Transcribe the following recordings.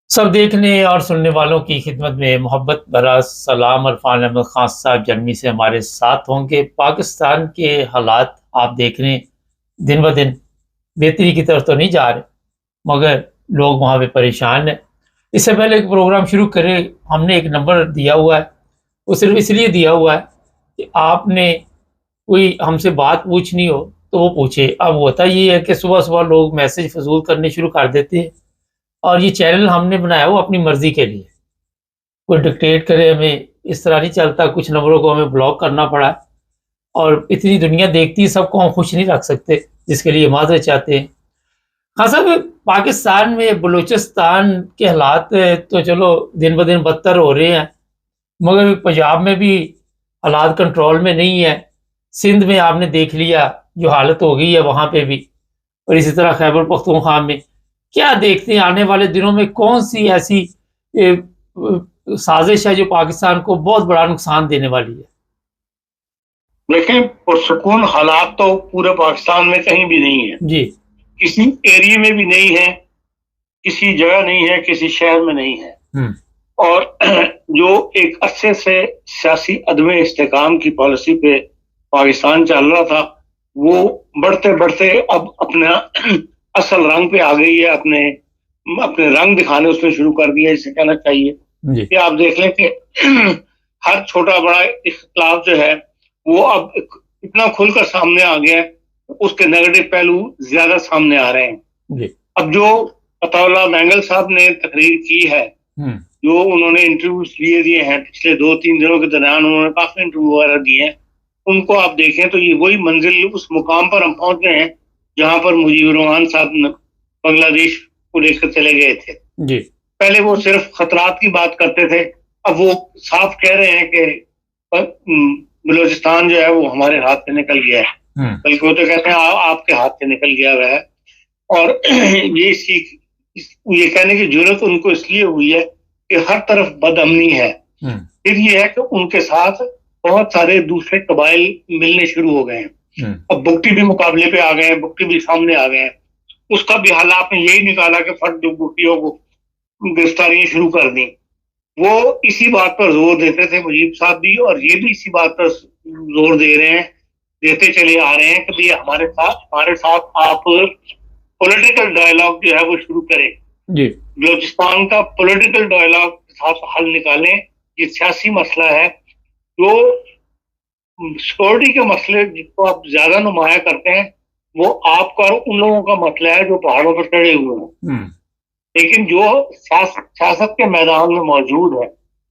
सब देखने और सुनने वालों की खिदमत में मोहब्बत भरा सलाम। इरफान अहमद खान साहब जर्मनी से हमारे साथ होंगे। पाकिस्तान के हालात आप देख रहे हैं, दिन ब दिन बेहतरी की तरफ तो नहीं जा रहे, मगर लोग वहाँ पे परेशान हैं। इससे पहले एक प्रोग्राम शुरू करें, हमने एक नंबर दिया हुआ है। वो सिर्फ इसलिए दिया हुआ है कि आपने कोई हमसे बात पूछनी हो तो वो पूछे। अब होता ये है कि सुबह सुबह लोग मैसेज फजूल करने शुरू कर देते हैं, और ये चैनल हमने बनाया वो अपनी मर्जी के लिए। कोई डिक्टेट करे हमें, इस तरह नहीं चलता। कुछ नंबरों को हमें ब्लॉक करना पड़ा, और इतनी दुनिया देखती है, सबको हम खुश नहीं रख सकते, जिसके लिए माजरत चाहते हैं। हाँ साहब, पाकिस्तान में बलूचिस्तान के हालात तो चलो दिन ब दिन बदतर हो रहे हैं, मगर पंजाब में भी हालात कंट्रोल में नहीं है। सिंध में आपने देख लिया जो हालत हो गई है वहाँ पे भी, और इसी तरह खैबर पख्तूनख्वा में। क्या देखते हैं आने वाले दिनों में कौन सी ऐसी साजिश है जो पाकिस्तान को बहुत बड़ा नुकसान देने वाली है? देखें, पुरसुकून हालात तो पूरे पाकिस्तान में कहीं भी नहीं है। जी। किसी एरिया में भी नहीं है, किसी जगह नहीं है, किसी शहर में नहीं है। और जो एक अच्छे से सियासी अदम इस्तेकाम की पॉलिसी पे पाकिस्तान चल रहा था, वो बढ़ते बढ़ते अब अपना असल रंग पे आ गई है। अपने अपने रंग दिखाने उसमें शुरू कर दिया, इसे कहना चाहिए कि आप देख लें कि हर छोटा बड़ा इख्तलाफ जो है वो अब इतना खुलकर सामने आ गया है, उसके नेगेटिव पहलू ज्यादा सामने आ रहे हैं। अब जो अताउल्लाह मैंगल साहब ने तकरीर की है, जो उन्होंने इंटरव्यूज दिए हैं पिछले 2-3 दिनों के दौरान, उन्होंने काफी इंटरव्यू वगैरह दिए हैं। उनको आप देखें तो ये वही मंजिल, उस मुकाम पर हम पहुंच गए हैं जहां पर मुजीबुर रहमान साहब बांग्लादेश को लेकर चले गए थे। पहले वो सिर्फ खतरात की बात करते थे, अब वो साफ कह रहे हैं कि बलूचिस्तान जो है वो हमारे हाथ से निकल गया है। बल्कि वो तो कहते हैं आपके हाथ से निकल गया हुआ है। और ये कहने की जरूरत उनको इसलिए हुई है कि हर तरफ बदअमनी है। फिर ये है कि उनके साथ बहुत सारे दूसरे कबाइल मिलने शुरू हो गए हैं। अब बुगटी भी मुकाबले पे आ गए हैं, बुगटी भी सामने आ गए हैं। उसका भी हाल आपने यही निकाला कि फट जो बुगटियों को गिरफ्तारियां शुरू कर दी। वो इसी बात पर जोर देते थे मुजीब साहब भी, और ये भी इसी बात पर जोर दे रहे हैं, देते चले आ रहे हैं कि भाई हमारे साथ आप पॉलिटिकल डायलॉग जो है वो शुरू करें, बलूचिस्तान का पॉलिटिकल डायलॉग के साथ हल निकालें। ये सियासी मसला है, जो सिक्योरिटी के मसले जिसको आप ज्यादा नुमाया करते हैं, वो आपका और उन लोगों का मसला है जो पहाड़ों पर चढ़े हुए हैं। लेकिन जो सियासत के मैदान में मौजूद है,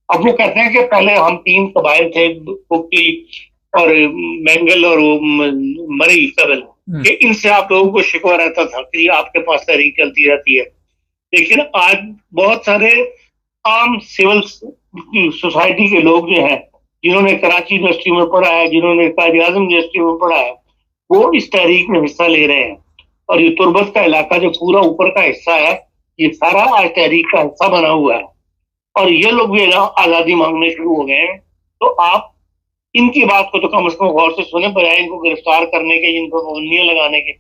अब वो कहते हैं कि पहले हम 3 कबाइल थे, बुक्टी और मैंगल और मरी कबल, कि इनसे आप लोगों को शिकवा रहता था कि आपके पास तहरीक चलती रहती है। लेकिन आज बहुत सारे आम सिविल सोसाइटी के लोग जो हैं, जिन्होंने कराची यूनिवर्सिटी में पढ़ा है, जिन्होंने कायद आजम यूनिवर्सिटी में पढ़ा है, वो इस तहरीक में हिस्सा ले रहे हैं। और ये तुर्बत का इलाका जो पूरा ऊपर का हिस्सा है, ये सारा आज तहरीक का हिस्सा बना हुआ है। और ये लोग भी आजादी मांगने शुरू हो गए हैं। तो आप इनकी बात को तो कम से कम गौर से सुने, बजाय इनको गिरफ्तार करने के, इनको पाबंदियां लगाने के,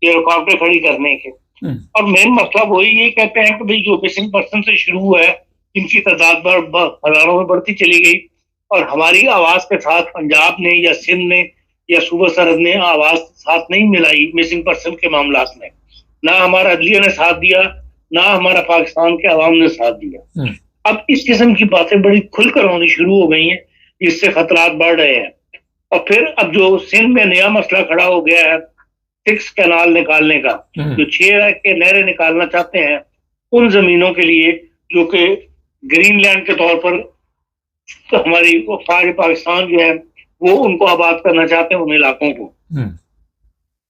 ये रुकावटें खड़ी करने के। और मेन मसला वही ये कहते हैं कि भाई जो मिसिंग पर्सन से शुरू हुआ है, इनकी तादाद हजारों में बढ़ती चली गई, और हमारी आवाज के साथ पंजाब ने या सिंध ने या सूबा सरहद ने आवाज साथ नहीं मिलाई मिसिंग पर्सन के मामला में। ना हमारा अदलिया ने साथ दिया, ना हमारा पाकिस्तान के अवाम ने साथ दिया। अब इस किस्म की बातें बड़ी खुलकर होनी शुरू हो गई हैं, जिससे खतरात बढ़ रहे हैं। और फिर अब जो सिंध में नया मसला खड़ा हो गया है 6 कैनाल निकालने का, जो 6 के नहरें निकालना चाहते हैं उन जमीनों के लिए जो कि ग्रीनलैंड के तौर पर हमारी पाकिस्तान जो है वो उनको आबाद करना चाहते हैं, उन इलाकों को।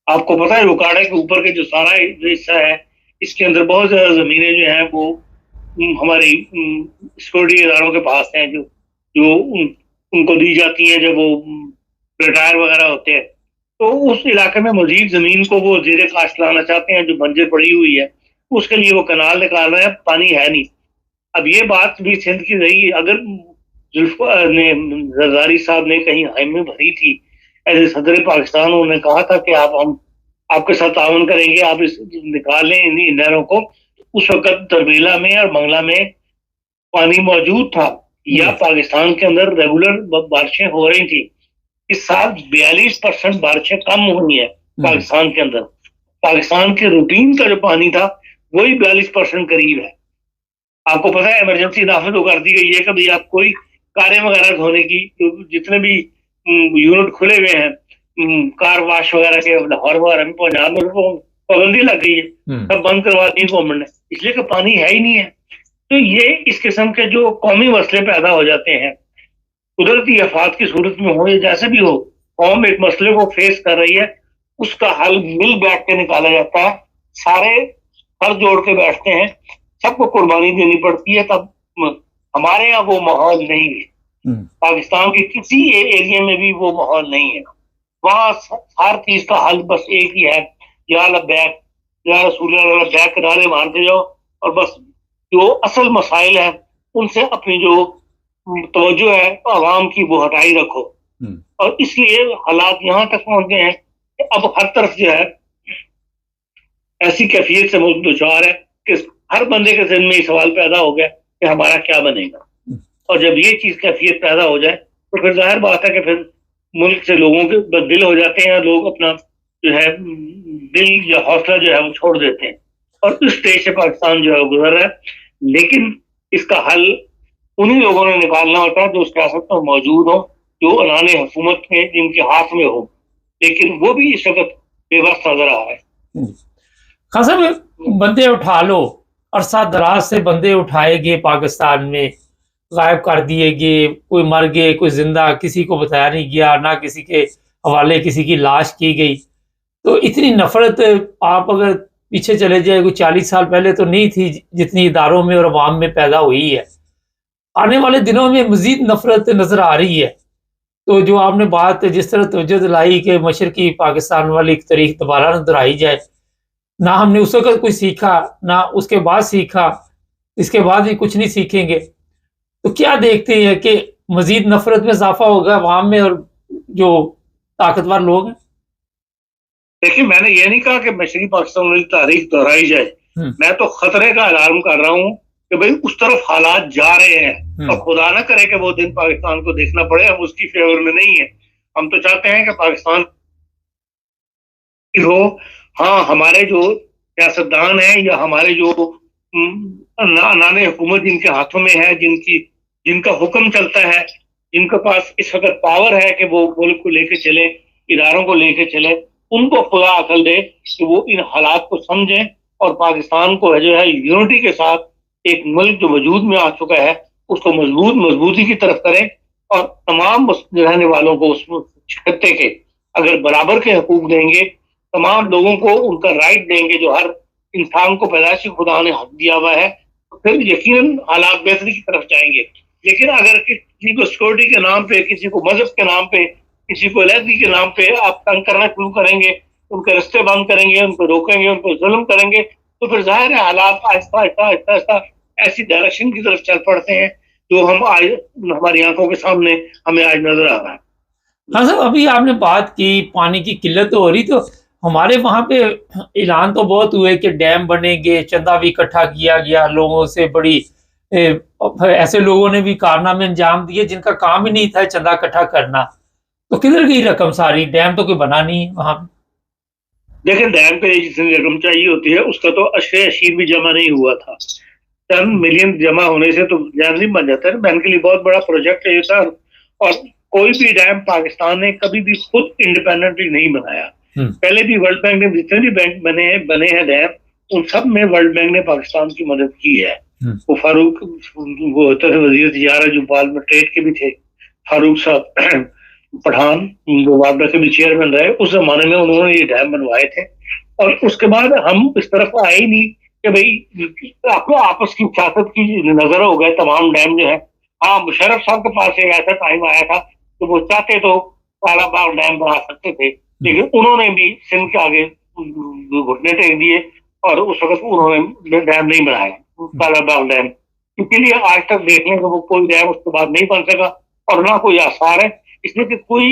आपको पता है रुकाड़ा के ऊपर के जो सारा हिस्सा है, इसके अंदर बहुत ज्यादा जमीनें जो हैं वो हमारी सिक्योरिटी इदारों के पास हैं, जो उनको दी जाती हैं जब वो रिटायर वगैरह होते हैं। तो उस इलाके में मजीद जमीन को वो जेरे काश्त लाना चाहते हैं जो बंजर पड़ी हुई है, उसके लिए वो कनाल निकाल रहे हैं, पानी है नहीं। अब ये बात भी सिंध की रही, अगर जरदारी साहब ने कहीं हाइम में भरी थी एज सदर पाकिस्तान, उन्होंने कहा था कि हम आपके साथ ताउन करेंगे, आप इस निकाल लें इन नहरों को, उस वक्त तरबेला में और मंगला में पानी मौजूद था या पाकिस्तान के अंदर रेगुलर बारिशें हो रही थी। इस साल 42% बारिशें कम हुई है पाकिस्तान के अंदर। पाकिस्तान के रूटीन का जो पानी था वही 42% करीब है। आपको पता है इमरजेंसी नाफिज तो कर दी गई है, कभी आप कोई कारें वगैरह धोने की, जितने भी यूनिट खुले हुए हैं कार वाश वगैरह के लाहौर वगैरह में, पंजाब में पाबंदी लग गई है, सब बंद करवा दी गवर्नमेंट ने, इसलिए कि पानी है ही नहीं है। तो ये इस किस्म के जो कौमी मसले पैदा हो जाते हैं, कुदरती आफात की सूरत में हो या जैसे भी हो, कौम एक मसले को फेस कर रही है, उसका हल मिल बैठ के निकाला जाता है, सारे सर जोड़ के बैठते हैं, सबको कुर्बानी देनी पड़ती है, तब हमारे यहाँ वो माहौल नहीं है। पाकिस्तान के किसी एरिया में भी वो माहौल नहीं है। वहां हर चीज का हल बस एक ही है, या लब्बैक या रसूल लब्बैक के नारे मारते जाओ, और बस जो असल मसाइल है उनसे अपनी जो तवज्जो है आवाम की वो हटाई रखो। और इसलिए हालात यहाँ तक पहुंच गए हैं कि अब हर तरफ जो है ऐसी कैफियत से मुल्क दुचार है कि हर बंदे के ज़हन में ये सवाल पैदा हो गया कि हमारा क्या बनेगा। और जब ये चीज कैफियत पैदा हो जाए तो फिर जाहिर बात है कि फिर मुल्क से लोगों के दिल हो जाते हैं, लोग अपना जो है दिल या हौसला जो है वो छोड़ देते हैं, और इस स्टेज से पाकिस्तान जो है गुजर रहा है। लेकिन इसका हल उन्हीं लोगों ने निकालना होता है जो सियासत में मौजूद हो, जो अनाने हुकूमत में जिनके हाथ में हो, लेकिन वो भी इस वक्त बेबस नजर आ रहा है। खान साहब, बंदे उठा लो, अरसा दराज से बंदे उठाए गए, पाकिस्तान में गायब कर दिए गए, कोई मर गए, कोई जिंदा, किसी को बताया नहीं गया, ना किसी के हवाले किसी की लाश की गई। तो इतनी नफरत आप अगर पीछे चले जाए, कोई 40 साल पहले तो नहीं थी जितनी इदारों में और अवाम में पैदा हुई है। आने वाले दिनों में मजीद नफरत नजर आ रही है। तो जो आपने बात जिस तरह तवज्जो दिलाई कि मशरकी पाकिस्तान वाली एक तारीख दोबारा न दोहराई जाए, ना हमने उस वक्त कोई सीखा, ना उसके बाद सीखा, इसके बाद भी कुछ नहीं सीखेंगे। तो क्या देखते हैं कि मजीद नफरत में इजाफा होगा अवाम में और जो ताकतवर लोग हैं? देखिए, मैंने ये नहीं कहा कि मशरकी पाकिस्तान वाली तारीख दोहराई जाए, मैं तो खतरे का अलार्म कर रहा हूँ कि भाई उस तरफ हालात जा रहे हैं, और खुदा ना करे कि वो दिन पाकिस्तान को देखना पड़े। हम उसकी फेवर में नहीं है, हम तो चाहते हैं कि पाकिस्तान हो। हाँ, हमारे जो सियासतदान है या हमारे जो नाने हुकूमत जिनके हाथों में है, जिनका हुक्म चलता है, जिनके पास इस वक्त पावर है कि वो मुल्क को लेके चले, इदारों को लेके चले, उनको खुदा अकल दे कि वो इन हालात को समझें और पाकिस्तान को जो है यूनिटी के साथ एक मुल्क जो वजूद में आ चुका है उसको मजबूती की तरफ करें, और तमाम रहने वालों को उस खत्ते के अगर बराबर के हकूक देंगे, तमाम लोगों को उनका राइट देंगे जो हर इंसान को पैदाइशी खुदा ने हक दिया हुआ है, तो फिर यकीनन हालात बेहतरी की तरफ जाएंगे। लेकिन अगर किसी को सिक्योरिटी के नाम पे, किसी को मजहब के नाम पे, किसी को अलहदगी के नाम पे आप तंग करना शुरू करेंगे, उनके रास्ते बंद करेंगे, उनको रोकेंगे, उनको जुल्म करेंगे, तो फिर जाहिर है हालात आहिस्ता आहिस्ता आहिस्ता आहिस्ता ऐसी डायरेक्शन की तरफ चल पड़ते हैं जो हम आज हमारी आंखों के सामने हमें आज नजर आ रहा है। हाँ सर, अभी आपने बात की पानी की किल्लत तो हो रही, तो हमारे वहाँ पे ऐलान तो बहुत हुए कि डैम बनेंगे, चंदा भी इकट्ठा किया गया लोगों से, बड़ी ऐसे लोगों ने भी कारनामे अंजाम दिए जिनका काम ही नहीं था चंदा इकट्ठा करना। तो किधर गई रकम सारी? डैम तो कोई बना नहीं वहाँ पे। देखिए, डैम पे जितनी रकम चाहिए होती है उसका तो अशरे अशीर भी जमा नहीं हुआ था। 10 मिलियन जमा होने से तो डैम नहीं बन जाता है। बैंक के लिए बहुत बड़ा प्रोजेक्ट है ये सर, और कोई भी डैम पाकिस्तान ने कभी भी खुद इंडिपेंडेंटली नहीं बनाया। पहले भी वर्ल्ड बैंक ने जितने भी बैंक बने हैं डैम, उन सब में वर्ल्ड बैंक ने पाकिस्तान की मदद की है। वो फारूक, वो होते थे वजीर तिजारा जो बाद में ट्रेड के भी थे, फारूक साहब पठान, जो वापडा के भी चेयरमैन रहे, उस जमाने में उन्होंने ये डैम बनवाए थे। और उसके बाद हम इस तरफ आए ही नहीं कि भाई आपको आपस की सियासत की नजर हो गए तमाम डैम जो है। हाँ, मुशर्रफ साहब के पास एक ऐसा टाइम आया था कि वो चाहते तो काला बाग डैम बना सकते थे, लेकिन उन्होंने भी सिंध के आगे घुटने टेक दिए और उस वक्त उन्होंने डैम नहीं बनाया, काला बाग डैम। इसीलिए आज तक देखने को वो कोई डैम उसके बाद नहीं बन सका, और ना कोई आसार है, इसलिए कि कोई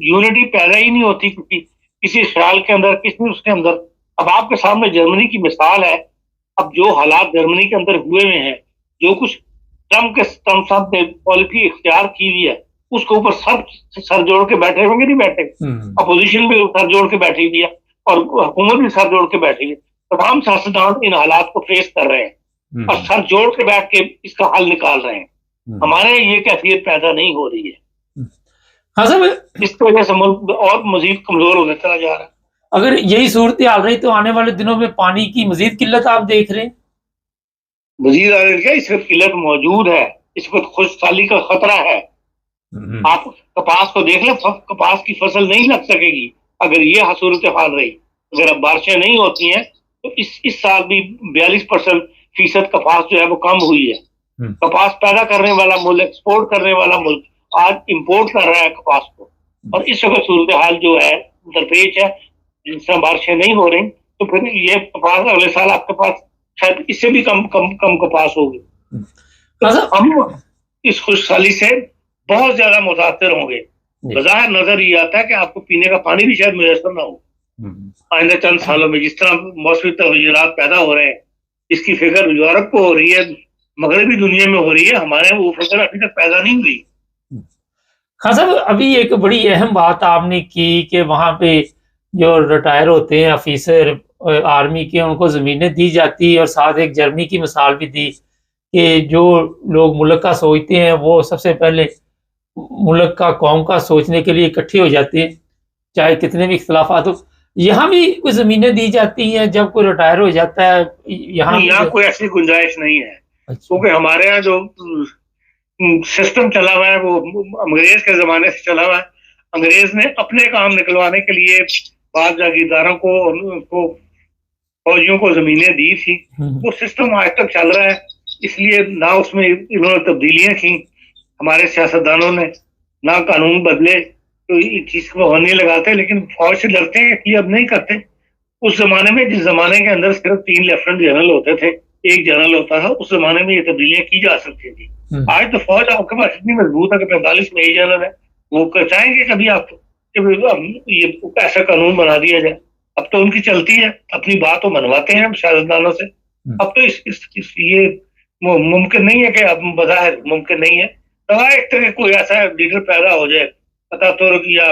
यूनिटी पैदा ही नहीं होती किसी ख्याल के अंदर, किसी उसके अंदर। अब आपके सामने जर्मनी की मिसाल है अब जो हालात जर्मनी के अंदर हुए हुए हैं, जो कुछ ट्रम्प साहब ने पॉलिसी इख्तियार की हुई है, उसके ऊपर सब सर जोड़ के बैठे होंगे, नहीं बैठे? अपोजिशन भी सर जोड़ के बैठी हुई है और हुकूमत भी सर जोड़ के बैठी हुई है। तमाम सियासतदान इन हालात को फेस कर रहे हैं और सर जोड़ के बैठ के इसका हल निकाल रहे हैं। हमारे ये कैफियत पैदा नहीं हो रही है। हाँ साहब, इसकी वजह से मुल्क और मजीद कमजोर होने चला जा रहा है। अगर यही सूरत हाल रही तो आने वाले दिनों में पानी की मजीद किल्लत आप देख रहे हैं? मजीद क्या इस वक्त किल्लत मौजूद है, इस वक्त खुशहाली का खतरा है। आप कपास को देख लें, कपास की फसल नहीं लग सकेगी अगर ये सूरत हाल रही। अगर अब बारिशें नहीं होती हैं तो इस साल भी 42% कपास जो है वो कम हुई है। कपास पैदा करने वाला मुल्क, एक्सपोर्ट करने वाला मुल्क आज इंपोर्ट कर रहा है कपास को, और इस वक्त सूरत हाल जो है दरपेश है। जिससे बारिशें नहीं हो रही तो फिर ये कपास अगले साल आपके पास शायद इससे भी कम कपास होगी। तो हम इस खुशहाली से बहुत ज्यादा मुतासिर होंगे। बज़ाहिर नजर ये आता है कि आपको पीने का पानी भी शायद मुयसर ना हो आइंदा चंद सालों में। जिस तरह मौसमी तगय्युरात पैदा हो रहे हैं, इसकी फिक्र यूरोप को हो रही है, मगरबी दुनिया में हो रही है, हमारे यहाँ वो फिक्र अभी तक पैदा नहीं हुई। हाँ साहब, अभी एक बड़ी अहम बात आपने की कि वहाँ पे जो रिटायर होते हैं ऑफिसर आर्मी के, उनको ज़मीनें दी जाती, और साथ एक जर्मनी की मिसाल भी दी कि जो लोग मुल्क का सोचते हैं वो सबसे पहले मुल्क का, कौम का सोचने के लिए इकट्ठे हो जाते हैं, चाहे कितने भी इख्तलाफात हो। यहाँ भी कुछ ज़मीनें दी जाती हैं जब कोई रिटायर हो जाता है? यहाँ कोई ऐसी गुंजाइश नहीं है। क्योंकि हमारे यहाँ जो सिस्टम चला हुआ है वो अंग्रेज के जमाने से चला हुआ है। अंग्रेज ने अपने काम निकलवाने के लिए बाद जागीरदारों को फौजियों को जमीनें दी थी। वो सिस्टम आज तक चल रहा है, इसलिए ना उसमें इन्होंने तब्दीलियां की हमारे सियासतदानों ने, ना कानून बदले, तो इस चीज को होने लगाते, लेकिन फौज से डरते हैं इसलिए अब नहीं करते। उस जमाने में, जिस जमाने के अंदर सिर्फ 3 लेफ्टिनेंट जनरल होते थे, 1 जनरल होता था, उस जमाने में ये तब्दीलियां की जा सकती थी। आज तो फौज आपके पास इतनी मजबूत है कि 45 में 1 जनरल है। वो चाहेंगे कभी आपको कि ये ऐसा कानून बना दिया जाए? अब तो उनकी चलती है, अपनी बात तो मनवाते हैं सियासतदानों से। अब तो ये मुमकिन नहीं है कि अब बज़ाहिर मुमकिन नहीं है एक तरह कोई ऐसा लीडर पैदा हो जाए, पता तो या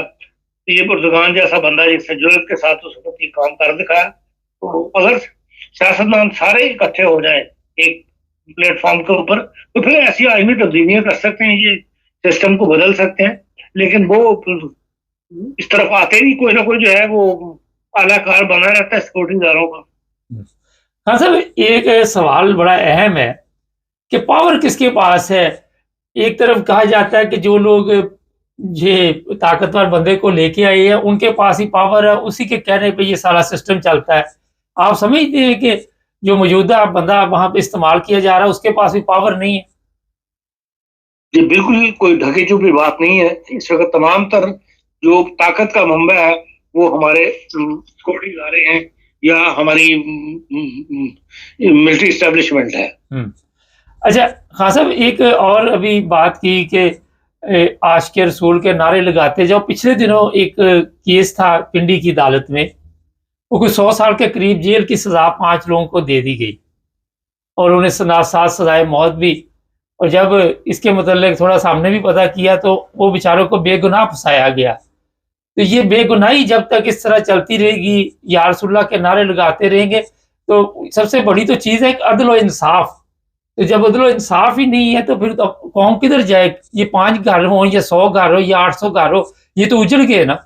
ये पुर्तगान जैसा बंदा जिसने जुर्रत के साथ उस वक्त काम कर दिखाया। तो अगर सियासतदान सारे इकट्ठे हो जाए एक प्लेटफॉर्म के ऊपर तो फिर ऐसी आईनी तब्दीलियां कर सकते हैं, ये सिस्टम को बदल सकते हैं। लेकिन वो इस तरफ आते नहीं, कोई ना कोई जो है वो आलाकार बना रहता है सिक्योरिटी दारों का। हाँ साहब, एक सवाल बड़ा अहम है कि पावर किसके पास है? एक तरफ कहा जाता है कि जो लोग ये ताकतवर बंदे को लेके आए हैं उनके पास ही पावर है, उसी के कहने पे ये सारा सिस्टम चलता है। आप समझते हैं कि जो मौजूदा बंदा वहां पे इस्तेमाल किया जा रहा है उसके पास भी पावर नहीं है? जी बिल्कुल, कोई ढके छुपी बात नहीं है। इस वक्त तमाम तर जो ताकत का मंबा है वो हमारे सिक्योरिटी इदारे हैं या हमारी मिलिट्री एस्टेब्लिशमेंट है। अच्छा हाँ साहब, एक और अभी बात की कि आशिक़ रसूल के नारे लगाते जाओ। पिछले दिनों एक केस था पिंडी की अदालत में, वो कोई 100 साल के करीब जेल की सज़ा 5 लोगों को दे दी गई और उन्हें 7 सज़ाए मौत भी। और जब इसके मतलब थोड़ा सा हमने भी पता किया तो वो बेचारों को बेगुनाह फंसाया गया। तो ये बेगुनाही जब तक इस तरह चलती रहेगी, या रसूलुल्लाह के नारे लगाते रहेंगे, तो सबसे बड़ी तो चीज़ है अदल व इंसाफ। तो जब अदल व इंसाफ ही नहीं है तो फिर तो कौम किधर जाए? ये 5 घर हो या 100 घर हो या 800 घर हो, ये तो उजड़ गए ना।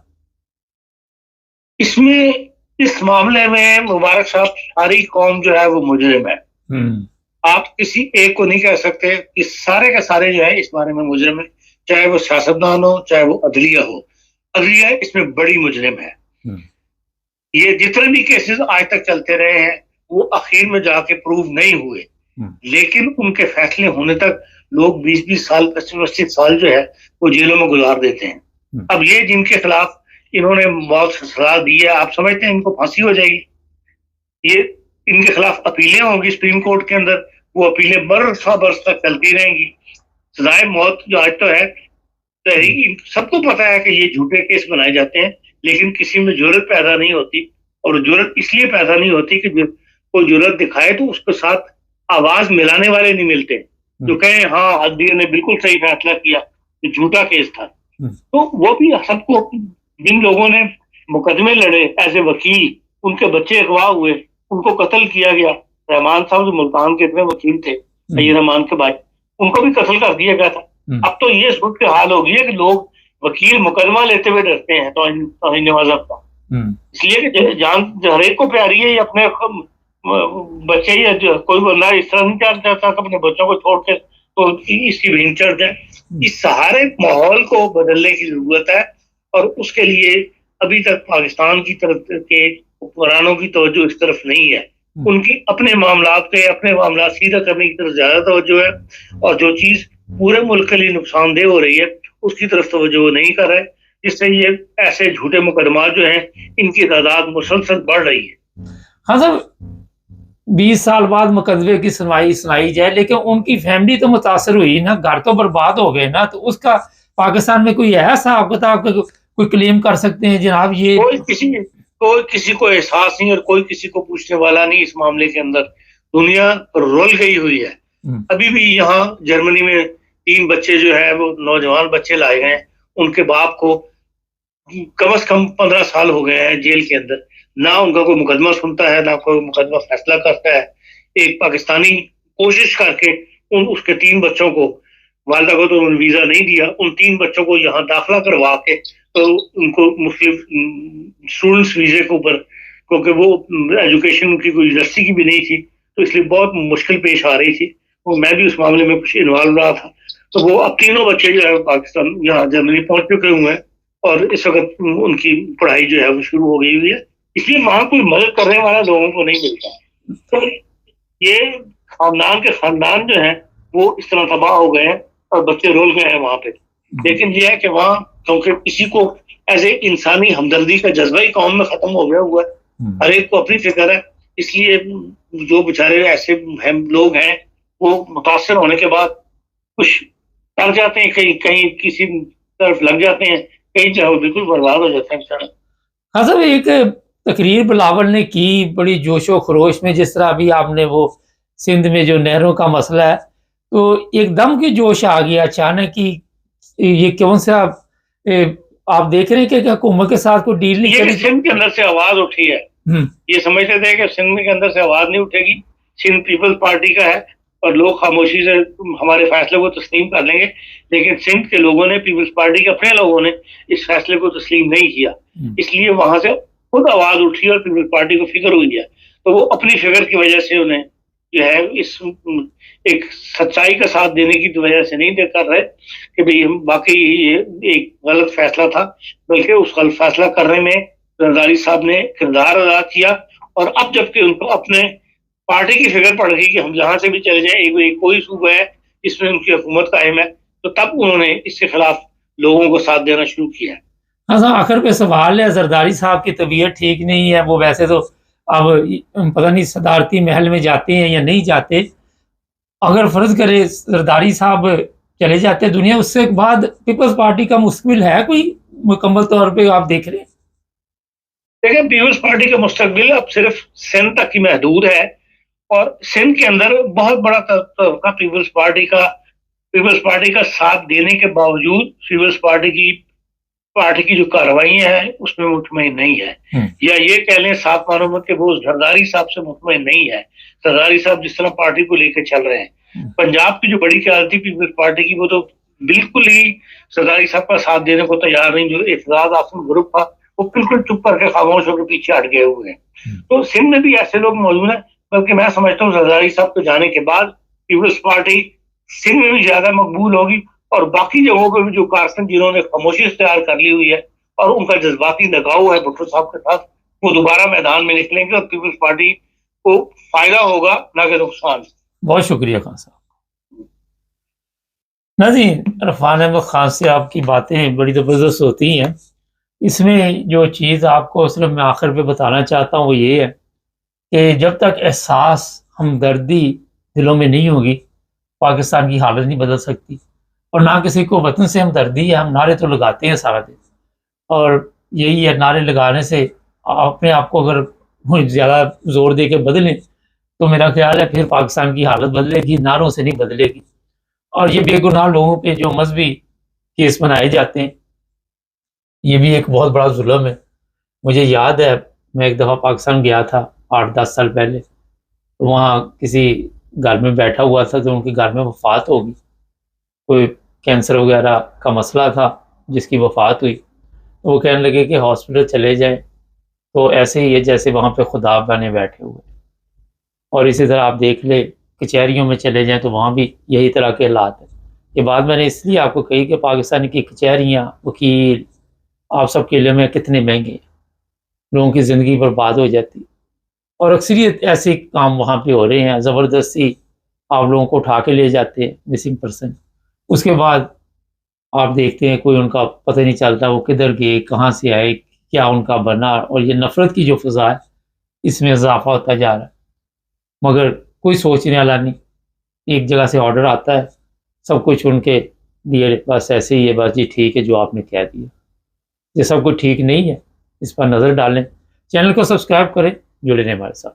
इसमें इस मामले में मुबारक साहब सारी कौम जो है वो मुजरिम है। आप किसी एक को नहीं कह सकते कि सारे के सारे जो है इस बारे में मुजरिम है, चाहे वो सियासतदान हो चाहे वो अदलिया हो। अदलिया इसमें बड़ी मुजरिम है। ये जितने भी केसेस आज तक चलते रहे हैं वो आखिर में जाके प्रूव नहीं हुए, लेकिन उनके फैसले होने तक लोग 20-20 साल 25-25 साल जो है वो जेलों में गुजार देते हैं। अब ये जिनके खिलाफ इन्होंने मौत की सजा दी है, आप समझते हैं इनको फांसी हो जाएगी? ये इनके खिलाफ अपीलें होंगी सुप्रीम कोर्ट के अंदर, वो अपीलें बरस तक चलती रहेंगी। सजाए मौत जो आज तो है, सबको पता है कि ये झूठे केस बनाए जाते हैं, लेकिन किसी में जुर्रत पैदा नहीं होती। और जुर्रत इसलिए पैदा नहीं होती कि कोई जुर्रत दिखाए तो उसके साथ आवाज मिलाने वाले नहीं मिलते जो कहें हाँ अदालत ने बिल्कुल सही फैसला किया, ये झूठा केस था। तो वो भी सबको, जिन लोगों ने मुकदमे लड़े एज ए वकील, उनके बच्चे अगवा हुए, उनको कत्ल किया गया। रहमान साहब जो मुल्तान के इतने वकील थे, अय्यर रहमान के भाई, उनको भी कत्ल कर दिया गया था। अब तो ये सूरत के हाल हो गई है कि लोग वकील मुकदमा लेते हुए डरते हैं तौहीन मज़हब का, इसलिए कि जान हर एक को प्यारी है। ये अपने बच्चे या कोई बंदा इस तरह नहीं चाहता कि अपने बच्चों को छोड़ के तो इसकी भींचड़ है। इस सारे माहौल को बदलने की जरूरत है और उसके लिए अभी तक पाकिस्तान की तरफ के हुक्मरानों की तवज्जो इस तरफ नहीं है। उनकी अपने मामलात पे अपने मामला सीधा करने की तरफ ज्यादा तवज्जो है और जो चीज पूरे मुल्क के लिए नुकसानदेह हो रही है उसकी तरफ तवज्जो नहीं कर रहे, जिससे ये ऐसे झूठे मुकदमा जो हैं इनकी तादाद मुसलसल बढ़ रही है। हाँ सर, 20 साल बाद मुकदमे की सुनाई जाए, लेकिन उनकी फैमिली तो मुतासर हुई ना, घर तो बर्बाद हो गए ना, तो उसका पाकिस्तान में कोई है हिसाब किताब कोई क्लेम कर सकते हैं जनाब? ये कोई किसी को एहसास नहीं और कोई किसी को पूछने वाला नहीं इस मामले के अंदर। दुनिया रोल गई हुई है। अभी भी यहाँ जर्मनी में 3 बच्चे जो है वो नौजवान बच्चे लाए गए, उनके बाप को कम से कम 15 साल हो गए हैं जेल के अंदर, ना उनका कोई मुकदमा सुनता है ना कोई मुकदमा फैसला करता है। एक पाकिस्तानी कोशिश करके उसके 3 बच्चों को, वालिदा को तो उन्होंने वीजा नहीं दिया, उन 3 बच्चों को यहाँ दाखिला करवा के तो उनको मुस्लिम स्टूडेंट्स वीजे के ऊपर, क्योंकि वो एजुकेशन उनकी कोई यूनिवर्सिटी की भी नहीं थी तो इसलिए बहुत मुश्किल पेश आ रही थी। वो मैं भी उस मामले में कुछ इन्वॉल्व रहा था। तो वो अब तीनों बच्चे जो है पाकिस्तान यहाँ जर्मनी पहुंच चुके हुए हैं और इस वक्त उनकी पढ़ाई जो है वो शुरू हो गई हुई है, इसलिए वहां कोई मदद करने वाला लोगों को नहीं मिलता। तो ये खानदान जो है वो इस तरह तबाह हो गए हैं और बच्चे रोल गए हैं वहां पे। लेकिन ये है कि वहां क्योंकि किसी को ऐसे इंसानी हमदर्दी का जज्बा ही कौम में खत्म हो गया हुआ है, हर एक को अपनी फिक्र है, इसलिए जो बेचारे ऐसे लोग हैं वो मुतासर होने के बाद कुछ कर जाते हैं, कहीं कहीं किसी तरफ लग जाते हैं, कहीं जो है बिल्कुल बर्बाद हो जाते हैं बेचारे। हाँ साहब, एक तकरीर बिलावल ने की बड़ी जोशो खरोश में, जिस तरह अभी आपने वो सिंध में जो नहरों का मसला है, तो एकदम की जोश आ गया अचानक कि ये कौन सा आप देख रहे हैं कि हुकूमत के साथ कोई डील नहीं करी? सिंध के अंदर से आवाज उठी है, ये समझते थे कि सिंध के अंदर से आवाज नहीं उठेगी, सिंध पीपल्स पार्टी का है और लोग खामोशी से हमारे फैसले को तस्लीम कर लेंगे, लेकिन सिंध के लोगों ने, पीपल्स पार्टी के अपने लोगों ने इस फैसले को तस्लीम नहीं किया, इसलिए वहां से खुद आवाज उठी और पीपल्स पार्टी को फिक्र हुई है। तो वो अपनी फिक्र की वजह से उन्हें जो है इस एक सच्चाई का साथ देने की वजह से नहीं कर रहे कि भाई वाकई ये एक गलत फैसला था, बल्कि उस गलत फैसला करने में जरदारी साहब ने किरदार अदा किया। और अब जबकि उनको अपने पार्टी की फिक्र पड़ गई कि हम जहां से भी चले जाए, कोई सूबा है जिसमें उनकी हुकूमत कायम है, तो तब उन्होंने इसके खिलाफ लोगों को साथ देना शुरू किया। हाँ, आखिर पे सवाल है, जरदारी साहब की तबीयत ठीक नहीं है, वो वैसे तो अब पता नहीं सदारती महल में जाते हैं या नहीं जाते। अगर फर्ज करे जरदारी साहब चले जाते दुनिया, उससे बाद पीपल्स पार्टी का मुस्तकबिल है कोई मुकम्मल तौर पे आप देख रहे हैं? देखिए, पीपल्स पार्टी का मुस्तकबिल अब सिर्फ सिंध तक ही महदूद है और सिंध के अंदर बहुत बड़ा तबका पीपल्स पार्टी का साथ देने के बावजूद पीपल्स पार्टी की जो कार्रवाइयां हैं उसमें मुतमईन नहीं है, या ये कह लें साफ मानों में कि वो जरदारी साहब से मुतमईन नहीं है। जरदारी साहब जिस तरह पार्टी को लेकर चल रहे हैं, पंजाब की जो बड़ी क़यादत थी पीपल्स पार्टी की, वो तो बिल्कुल ही जरदारी साहब का साथ देने को तैयार नहीं। जो एतजाज आसिम ग्रुप था वो बिल्कुल चुप करके खामोश होकर पीछे हट गए हुए हैं। तो सिंध में भी ऐसे लोग मौजूद हैं, बल्कि मैं समझता हूँ जरदारी साहब के जाने के बाद पीपल्स पार्टी सिंध में भी ज्यादा मकबूल होगी और बाकी जगहों पर भी जो कारकुन जिन्होंने खामोशी इख्तियार कर ली हुई है और उनका जज्बाती लगाव है भुट्टो साहब के साथ, वो दोबारा मैदान में निकलेंगे और पीपल्स पार्टी को फायदा होगा ना कि नुकसान। बहुत शुक्रिया खान साहब। नाज़रीन, इरफान अहमद खान से आपकी बातें बड़ी ज़बरदस्त होती हैं। इसमें जो चीज़ आपको सिर्फ मैं आखिर पे बताना चाहता हूँ वो ये है कि जब तक एहसास हमदर्दी दिलों में नहीं होगी, पाकिस्तान की हालत नहीं बदल सकती। और ना किसी को वतन से हमदर्दी है, हम नारे तो लगाते हैं सारा दिन, और यही है, नारे लगाने से अपने आप को अगर ज़्यादा ज़ोर दे के बदलें तो मेरा ख्याल है फिर पाकिस्तान की हालत बदलेगी, नारों से नहीं बदलेगी। और ये बेगुनाह लोगों पे जो मजहबी केस बनाए जाते हैं, ये भी एक बहुत बड़ा जुल्म है। मुझे याद है मैं एक दफ़ा पाकिस्तान गया था 8-10 साल पहले, तो वहाँ किसी घर में बैठा हुआ था तो उनके घर में वफ़ात हो गई। कोई कैंसर वगैरह का मसला था जिसकी वफ़ात हुई। तो वो कहने लगे कि हॉस्पिटल चले जाएँ, तो ऐसे ही है जैसे वहाँ पे खुदा बने बैठे हुए। और इसी तरह आप देख लें कचहरियों में चले जाएँ तो वहाँ भी यही तरह के हालात हैं। ये बात मैंने इसलिए आपको कही कि पाकिस्तान की कचहरियाँ, वकील आप सबके लिए में कितने महँगे हैं। लोगों की ज़िंदगी बर्बाद हो जाती है और अक्सरियत ऐसे काम वहाँ पे हो रहे हैं, ज़बरदस्ती आप लोगों को उठा के ले जाते हैं मिसिंग पर्सन। उसके बाद आप देखते हैं कोई उनका पता नहीं चलता वो किधर गए, कहाँ से आए, क्या उनका बना, और ये नफ़रत की जो फ़ज़ा है इसमें इज़ाफ़ा होता जा रहा है। मगर कोई सोचने वाला नहीं, एक जगह से ऑर्डर आता है, सब कुछ उनके लिए बस ऐसे ही है, बस जी ठीक है जो आपने कह दिया। ये सब कुछ ठीक नहीं है, इस पर नज़र डालें, चैनल को सब्सक्राइब करें, जुड़े रहें हमारे साथ।